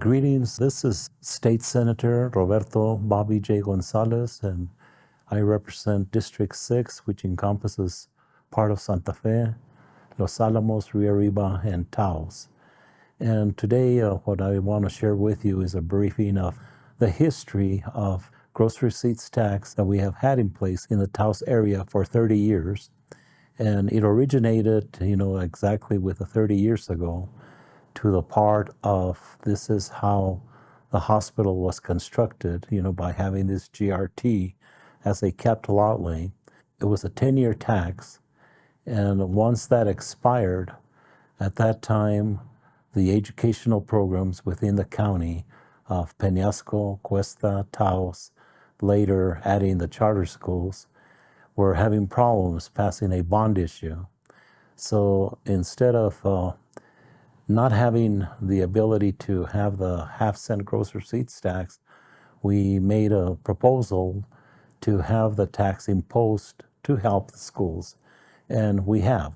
Greetings, this is State Senator Roberto Bobby J. Gonzales, and I represent District 6, which encompasses part of Santa Fe, Los Alamos, Rio Arriba, and Taos. And today, what I want to share with you is a briefing of the history of gross receipts tax that we have had in place in the Taos area for 30 years. And it originated, exactly with 30 years ago, to the part of this is how the hospital was constructed, by having this GRT as a capital outlay. It was a 10-year tax, and once that expired, at that time, the educational programs within the county of Peñasco, Cuesta, Taos, later adding the charter schools, were having problems passing a bond issue. So instead of not having the ability to have the half-cent gross receipts tax, we made a proposal to have the tax imposed to help the schools, and we have.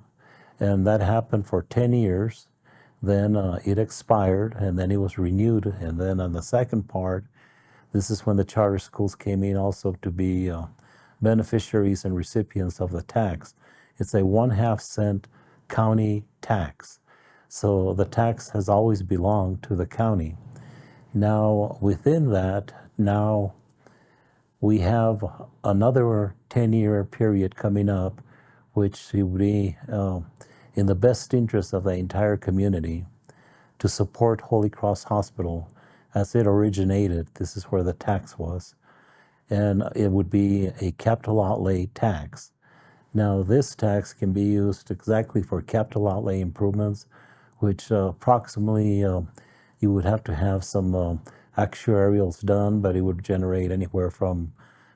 And that happened for 10 years. Then it expired, and then it was renewed. And then on the second part, this is when the charter schools came in also to be beneficiaries and recipients of the tax. It's a 1/2 cent county tax. So the tax has always belonged to the county. Now, within that, now we have another 10-year period coming up, which would be in the best interest of the entire community to support Holy Cross Hospital as it originated. This is where the tax was. And it would be a capital outlay tax. Now, this tax can be used exactly for capital outlay improvements, which approximately you would have to have some actuarials done, but it would generate anywhere from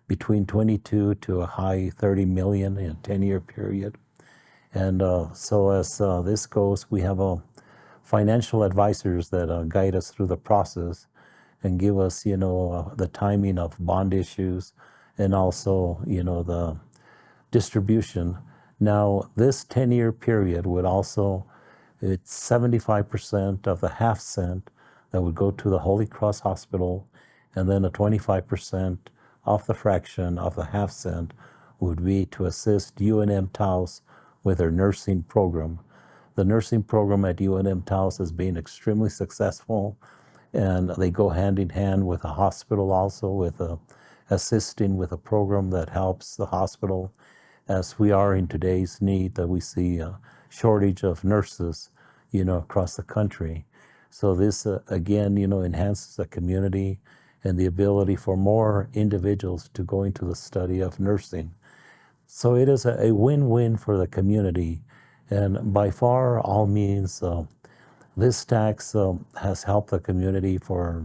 between 22 to a high 30 million in a 10-year period. And so as this goes, we have financial advisors that guide us through the process and give us, the timing of bond issues and also, the distribution. Now, this 10-year period would also, it's 75% of the half cent that would go to the Holy Cross Hospital, and then a 25% off the fraction of the half cent would be to assist UNM Taos with their nursing program. The nursing program at UNM Taos has been extremely successful, and they go hand in hand with the hospital also, with assisting with a program that helps the hospital, as we are in today's need that we see a shortage of nurses, across the country. So this, again, enhances the community and the ability for more individuals to go into the study of nursing. So it is a win-win for the community, and by far all means, this tax has helped the community for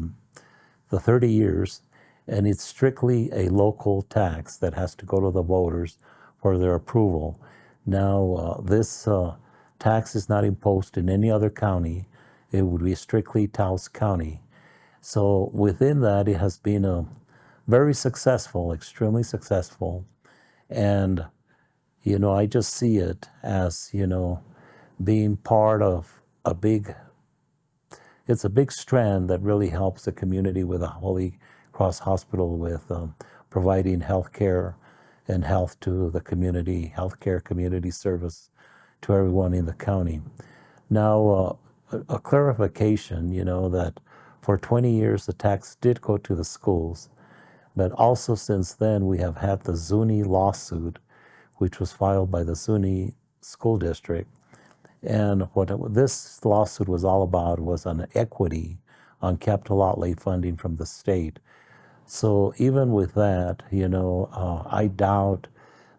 the 30 years, and it's strictly a local tax that has to go to the voters for their approval. Now, this tax is not imposed in any other county. It would be strictly Taos County. So within that, it has been very successful, extremely successful. And, I just see it as, being part of it's a big strand that really helps the community with the Holy Cross Hospital with providing health care and health to the community, healthcare community service to everyone in the county. Now, a clarification, that for 20 years the tax did go to the schools, but also since then we have had the Zuni lawsuit, which was filed by the Zuni School District. And what this lawsuit was all about was an equity on capital outlay funding from the state. So even with that, I doubt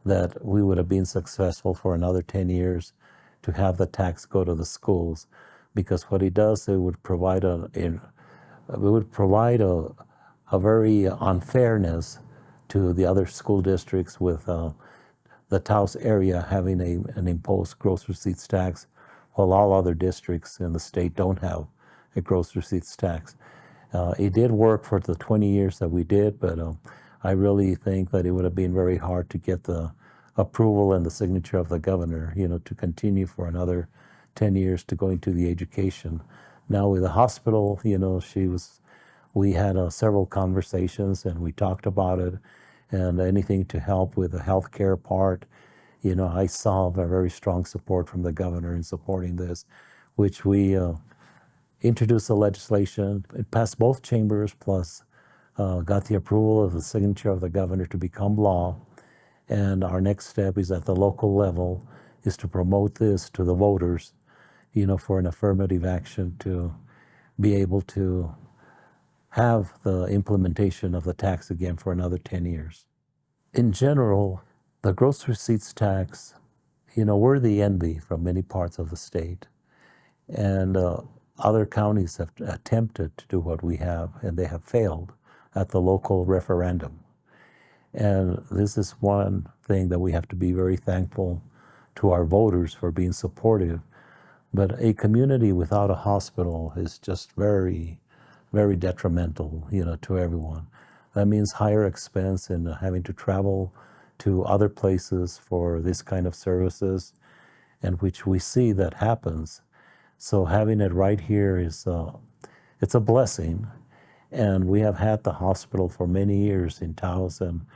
that we would have been successful for another 10 years to have the tax go to the schools, because what it does, it would provide a very unfairness to the other school districts with the Taos area having an imposed gross receipts tax, while all other districts in the state don't have a gross receipts tax. It did work for the 20 years that we did, but I really think that it would have been very hard to get the approval and the signature of the governor, to continue for another 10 years to go into the education. Now with the hospital, we had several conversations and we talked about it, and anything to help with the healthcare part. I saw a very strong support from the governor in supporting this, which we introduced the legislation. It passed both chambers, plus got the approval of the signature of the governor to become law. And our next step is at the local level is to promote this to the voters, for an affirmative action to be able to have the implementation of the tax again for another 10 years. In general, the gross receipts tax, we're the envy from many parts of the state. And other counties have attempted to do what we have, and they have failed at the local referendum. And this is one thing that we have to be very thankful to our voters for being supportive. But a community without a hospital is just very, very detrimental, to everyone. That means higher expense in having to travel to other places for this kind of services, and which we see that happens. So having it right here is, it's a blessing. And we have had the hospital for many years in Taos, and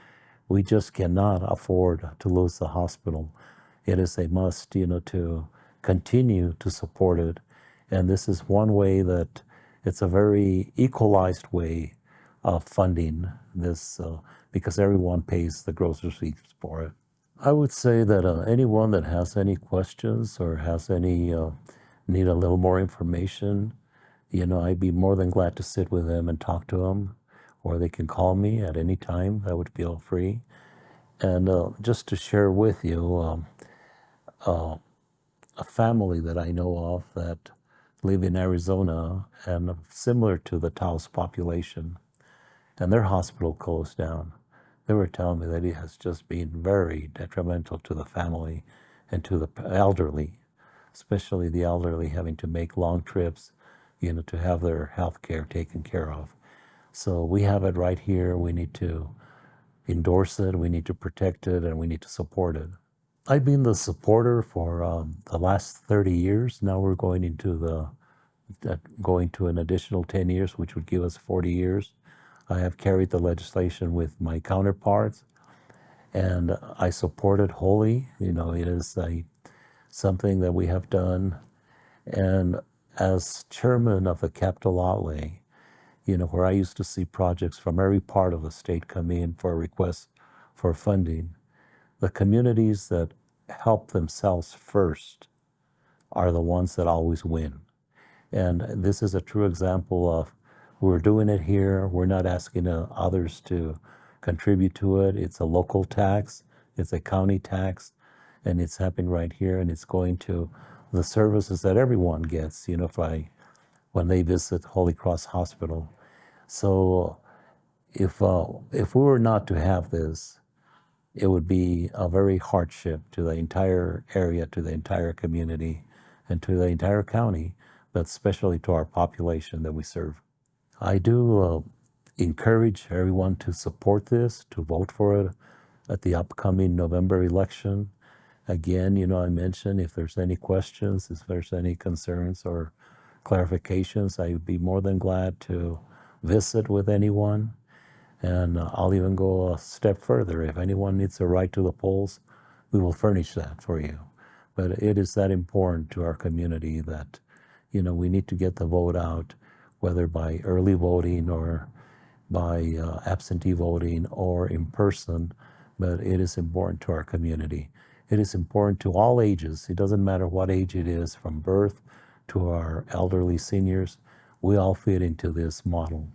we just cannot afford to lose the hospital. It is a must, to continue to support it. And this is one way that it's a very equalized way of funding this, because everyone pays the gross receipts for it. I would say that anyone that has any questions or has any need a little more information, I'd be more than glad to sit with them and talk to them, or they can call me at any time. That would feel free. And just to share with you, a family that I know of that live in Arizona and similar to the Taos population, and their hospital closed down. They were telling me that it has just been very detrimental to the family and to the elderly, especially the elderly having to make long trips, to have their health care taken care of. So we have it right here. We need to endorse it, we need to protect it, and we need to support it. I've been the supporter for the last 30 years. Now we're going into going to an additional 10 years, which would give us 40 years. I have carried the legislation with my counterparts, and I support it wholly. It is something that we have done. And as chairman of the capital outlay, where I used to see projects from every part of the state come in for requests for funding, the communities that help themselves first are the ones that always win. And this is a true example of we're doing it here. We're not asking others to contribute to it. It's a local tax. It's a county tax. And it's happening right here. And it's going to the services that everyone gets, when they visit Holy Cross Hospital. So if we were not to have this, it would be a very hardship to the entire area, to the entire community, and to the entire county, but especially to our population that we serve. I do encourage everyone to support this, to vote for it at the upcoming November election. Again, I mentioned if there's any questions, if there's any concerns or clarifications, I would be more than glad to visit with anyone. And I'll even go a step further. If anyone needs a ride to the polls, we will furnish that for you. But it is that important to our community that, we need to get the vote out, whether by early voting or by absentee voting or in person, but it is important to our community. It is important to all ages. It doesn't matter what age it is, from birth to our elderly seniors. We all fit into this model.